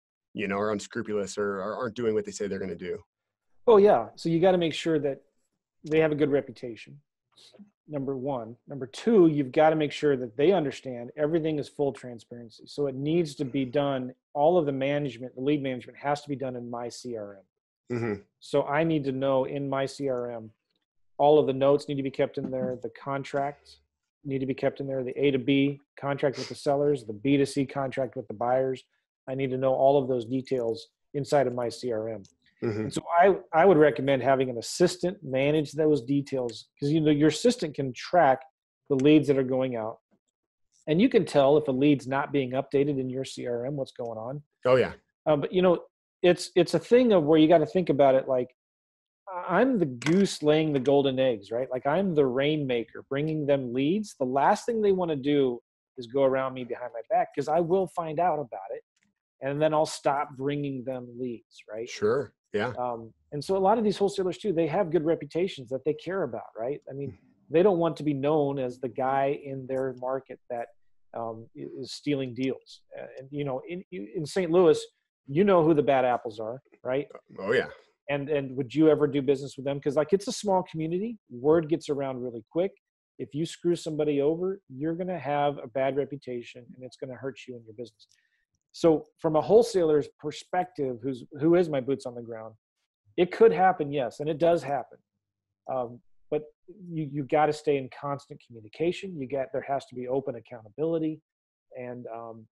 are unscrupulous or aren't doing what they say they're going to do? Oh yeah. So you got to make sure that they have a good reputation. Number one. Number two, you've got to make sure that they understand everything is full transparency. So it needs to be done. All of the lead management has to be done in my CRM. Mm-hmm. So I need to know in my CRM, all of the notes need to be kept in there. The contracts need to be kept in there. The A to B contract with the sellers, the B to C contract with the buyers. I need to know all of those details inside of my CRM. Mm-hmm. And so I would recommend having an assistant manage those details, because your assistant can track the leads that are going out, and you can tell if a lead's not being updated in your CRM, what's going on. Oh yeah. But it's a thing of where you got to think about it like I'm the goose laying the golden eggs, right? Like I'm the rainmaker bringing them leads. The last thing they want to do is go around me behind my back, because I will find out about it, and then I'll stop bringing them leads, right? Sure. Yeah. And so a lot of these wholesalers too, they have good reputations that they care about, right? I mean, they don't want to be known as the guy in their market that is stealing deals. And in St. Louis, who the bad apples are, right? Oh yeah. And would you ever do business with them? Because it's a small community. Word gets around really quick. If you screw somebody over, you're going to have a bad reputation, and it's going to hurt you in your business. So from a wholesaler's perspective, who is my boots on the ground, it could happen, yes, and it does happen. But you got to stay in constant communication. There has to be open accountability, and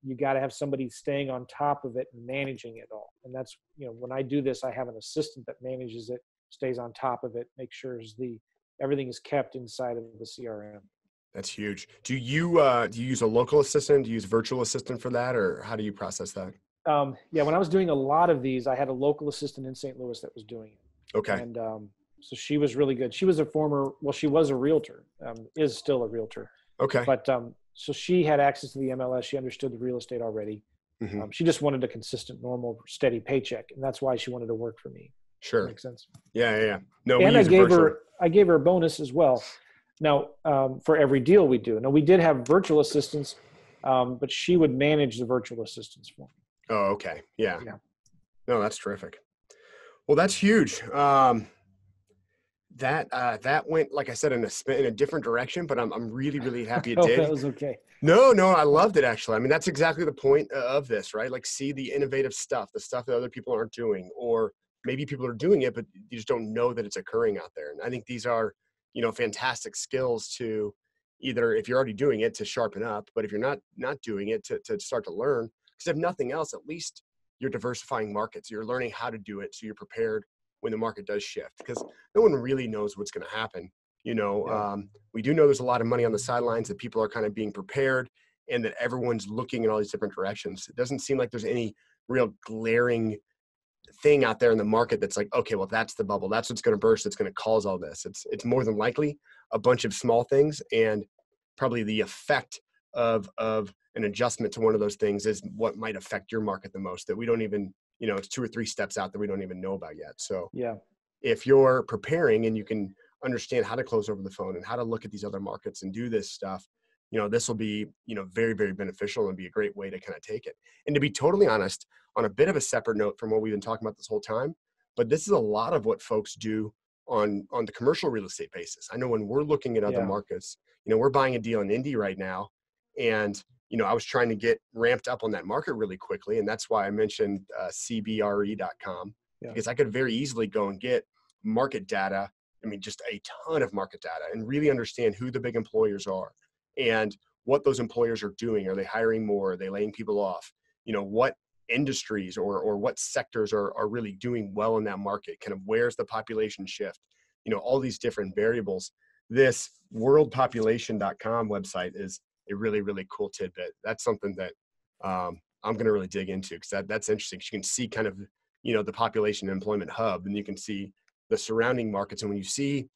you got to have somebody staying on top of it and managing it all. And that's, when I do this, I have an assistant that manages it, stays on top of it, makes sure everything is kept inside of the CRM. That's huge. Do you use a local assistant? Do you use virtual assistant for that, or how do you process that? When I was doing a lot of these, I had a local assistant in St. Louis that was doing it. Okay. And so she was really good. She was she was a realtor, is still a realtor. Okay. But so she had access to the MLS. She understood the real estate already. Hmm. She just wanted a consistent, normal, steady paycheck, and that's why she wanted to work for me. Sure. Makes sense. Yeah. No, we And I use gave virtual. I gave her a bonus as well. Now, for every deal we do. Now, we did have virtual assistants, but she would manage the virtual assistants for me. Oh, okay. Yeah. Yeah. No, that's terrific. Well, that's huge. That went, like I said, in a different direction, but I'm really, really happy it Oh, that did. was okay. No, I loved it actually. I mean, that's exactly the point of this, right? Like, see the innovative stuff, the stuff that other people aren't doing, or maybe people are doing it, but you just don't know that it's occurring out there. And I think these are, fantastic skills to either, if you're already doing it, to sharpen up, but if you're not doing it, to start to learn. Because if nothing else, at least you're diversifying markets. You're learning how to do it, so you're prepared when the market does shift. Because no one really knows what's going to happen. Yeah. We do know there's a lot of money on the sidelines, that people are kind of being prepared, and that everyone's looking in all these different directions. It doesn't seem like there's any real glaring thing out there in the market that's like, okay, well, that's the bubble. That's what's going to burst. It's going to cause all this. It's more than likely a bunch of small things, and probably the effect of an adjustment to one of those things is what might affect your market the most, that we don't even, it's 2 or 3 steps out that we don't even know about yet. So Yeah. if you're preparing and you can understand how to close over the phone and how to look at these other markets and do this stuff, this will be, very, very beneficial and be a great way to kind of take it. And to be totally honest, on a bit of a separate note from what we've been talking about this whole time, but this is a lot of what folks do on the commercial real estate basis. I know when we're looking at other Yeah. markets, we're buying a deal in Indy right now, and I was trying to get ramped up on that market really quickly, and that's why I mentioned cbre.com, because I could very easily go and get market data. I mean, just a ton of market data, and really understand who the big employers are and what those employers are doing. Are they hiring more? Are they laying people off? What industries or what sectors are really doing well in that market? Kind of where's the population shift? All these different variables. This worldpopulation.com website is a really, really cool tidbit. That's something that I'm going to really dig into, because that's interesting. You can see kind of, the population and employment hub, and you can see the surrounding markets. And when you see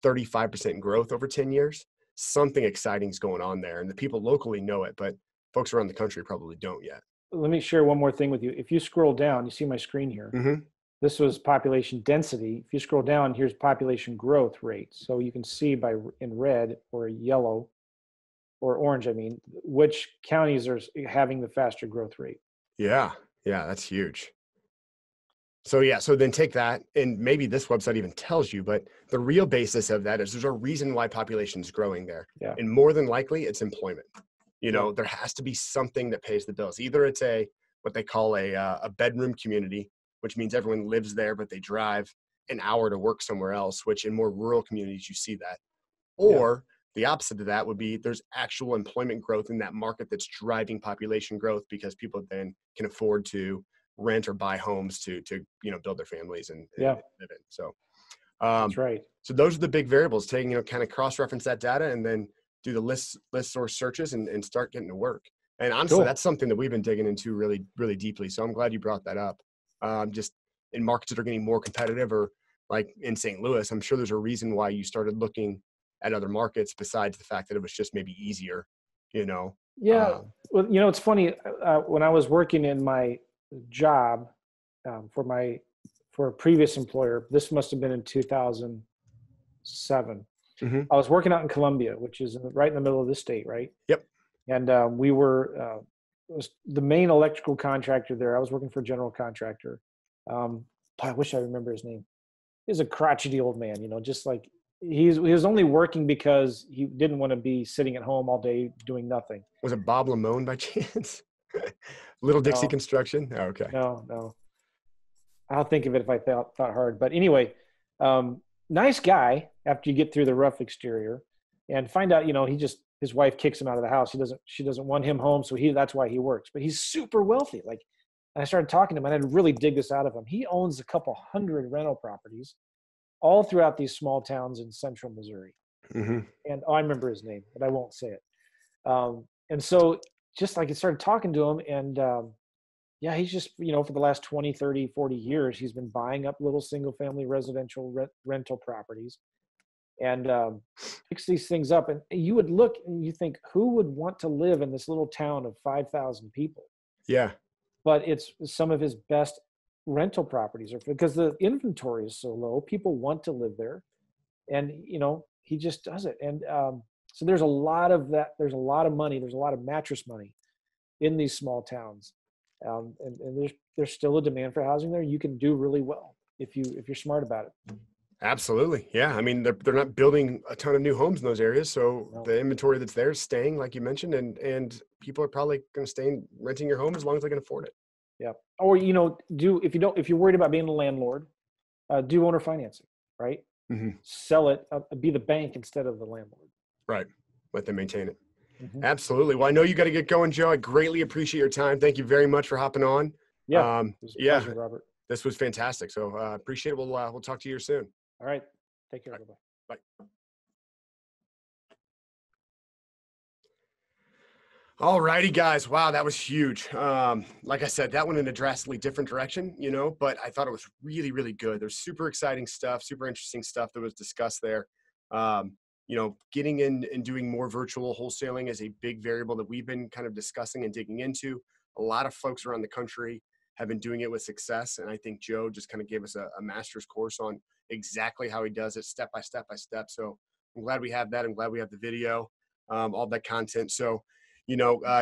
35% growth over 10 years, something exciting is going on there. And the people locally know it, but folks around the country probably don't yet. Let me share one more thing with you. If you scroll down, you see my screen here. Mm-hmm. This was population density. If you scroll down, here's population growth rate. So you can see in red or yellow or orange, which counties are having the faster growth rate. Yeah, that's huge. So then take that, and maybe this website even tells you, but the real basis of that is there's a reason why population is growing there. Yeah. And more than likely it's employment. There has to be something that pays the bills. Either it's what they call a bedroom community, which means everyone lives there, but they drive an hour to work somewhere else, which in more rural communities, you see that. Or the opposite of that would be there's actual employment growth in that market that's driving population growth, because people then can afford to rent or buy homes to build their families and live in. So that's right. So those are the big variables. Taking, kind of cross-reference that data, and then do the list source searches and start getting to work. And honestly, that's something that we've been digging into really, really deeply. So I'm glad you brought that up. Just in markets that are getting more competitive, or like in St. Louis, I'm sure there's a reason why you started looking at other markets besides the fact that it was just maybe easier, Yeah. Well, it's funny. When I was working in my job for a previous employer, this must have been in 2007. Mm-hmm. I was working out in Columbia, which is right in the middle of the state, right? Yep. And we were was the main electrical contractor there. I was working for a general contractor. I wish I remember his name. He's a crotchety old man, just like he was only working because he didn't want to be sitting at home all day doing nothing. Was it Bob Lamone by chance? Little Dixie Construction? Oh, okay. No. I'll think of it if I thought hard. But anyway, nice guy after you get through the rough exterior, and find out, his wife kicks him out of the house. She doesn't want him home. So that's why he works, but he's super wealthy. And I started talking to him, and I had to really dig this out of him. He owns a couple hundred rental properties all throughout these small towns in central Missouri. Mm-hmm. And I remember his name, but I won't say it. And so just I started talking to him, and he's just, for the last 20, 30, 40 years, he's been buying up little single family residential rental properties. and fix these things up. And you would look and you think, who would want to live in this little town of 5,000 people? Yeah. But it's some of his best rental properties, are because the inventory is so low. People want to live there, and he just does it. And so there's a lot of that. There's a lot of money. There's a lot of mattress money in these small towns, and there's still a demand for housing there. You can do really well if you're smart about it. Absolutely. Yeah. I mean, they're not building a ton of new homes in those areas. So No. the inventory that's there is staying, like you mentioned, and people are probably going to stay renting your home as long as they can afford it. Yeah. Or, if you're worried about being a landlord, do owner financing, right? Mm-hmm. Sell it, be the bank instead of the landlord. Right. Let them maintain it. Mm-hmm. Absolutely. Well, I know you got to get going, Joe. I greatly appreciate your time. Thank you very much for hopping on. Yeah. It was a pleasure, Robert. This was fantastic. So appreciate it. We'll talk to you soon. All right. Take care. All right. Bye-bye. Bye. All righty, guys. Wow, that was huge. Like I said, that went in a drastically different direction, but I thought it was really, really good. There's super exciting stuff, super interesting stuff that was discussed there. Getting in and doing more virtual wholesaling is a big variable that we've been kind of discussing and digging into. A lot of folks around the country have been doing it with success. And I think Joe just kind of gave us a master's course on exactly how he does it step by step by step. So I'm glad we have that. I'm glad we have the video, all that content. So,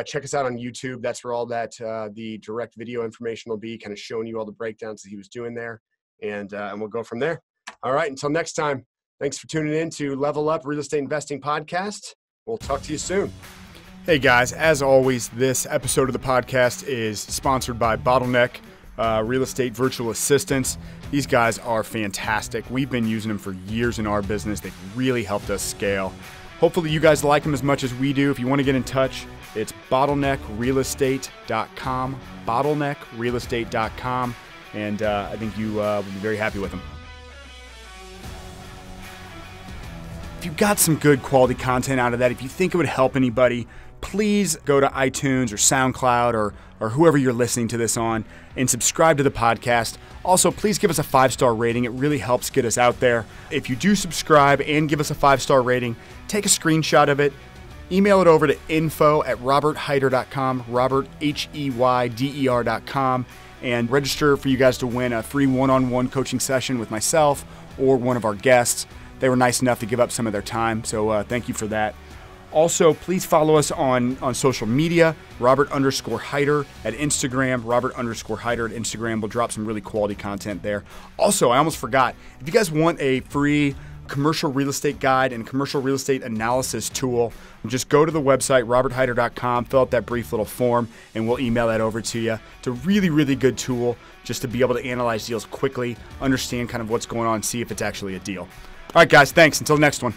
check us out on YouTube. That's where all that, the direct video information will be, kind of showing you all the breakdowns that he was doing there. And we'll go from there. All right. Until next time, thanks for tuning in to Level Up Real Estate Investing Podcast. We'll talk to you soon. Hey guys, as always, this episode of the podcast is sponsored by Bottleneck Real Estate Virtual Assistants. These guys are fantastic. We've been using them for years in our business. They've really helped us scale. Hopefully you guys like them as much as we do. If you want to get in touch, it's bottleneckrealestate.com, bottleneckrealestate.com, and I think you will be very happy with them. If you got some good quality content out of that, if you think it would help anybody, please go to iTunes or SoundCloud or whoever you're listening to this on and subscribe to the podcast. Also, please give us a 5-star rating. It really helps get us out there. If you do subscribe and give us a 5-star rating, take a screenshot of it, email it over to info@robertheider.com, robertheyder.com, and register for you guys to win a free one-on-one coaching session with myself or one of our guests. They were nice enough to give up some of their time, so thank you for that. Also, please follow us on social media, Robert_Heider at Instagram, Robert_Heider at Instagram. We'll drop some really quality content there. Also, I almost forgot, if you guys want a free commercial real estate guide and commercial real estate analysis tool, just go to the website, robertheider.com, fill out that brief little form, and we'll email that over to you. It's a really, really good tool just to be able to analyze deals quickly, understand kind of what's going on, see if it's actually a deal. All right, guys, thanks. Until the next one.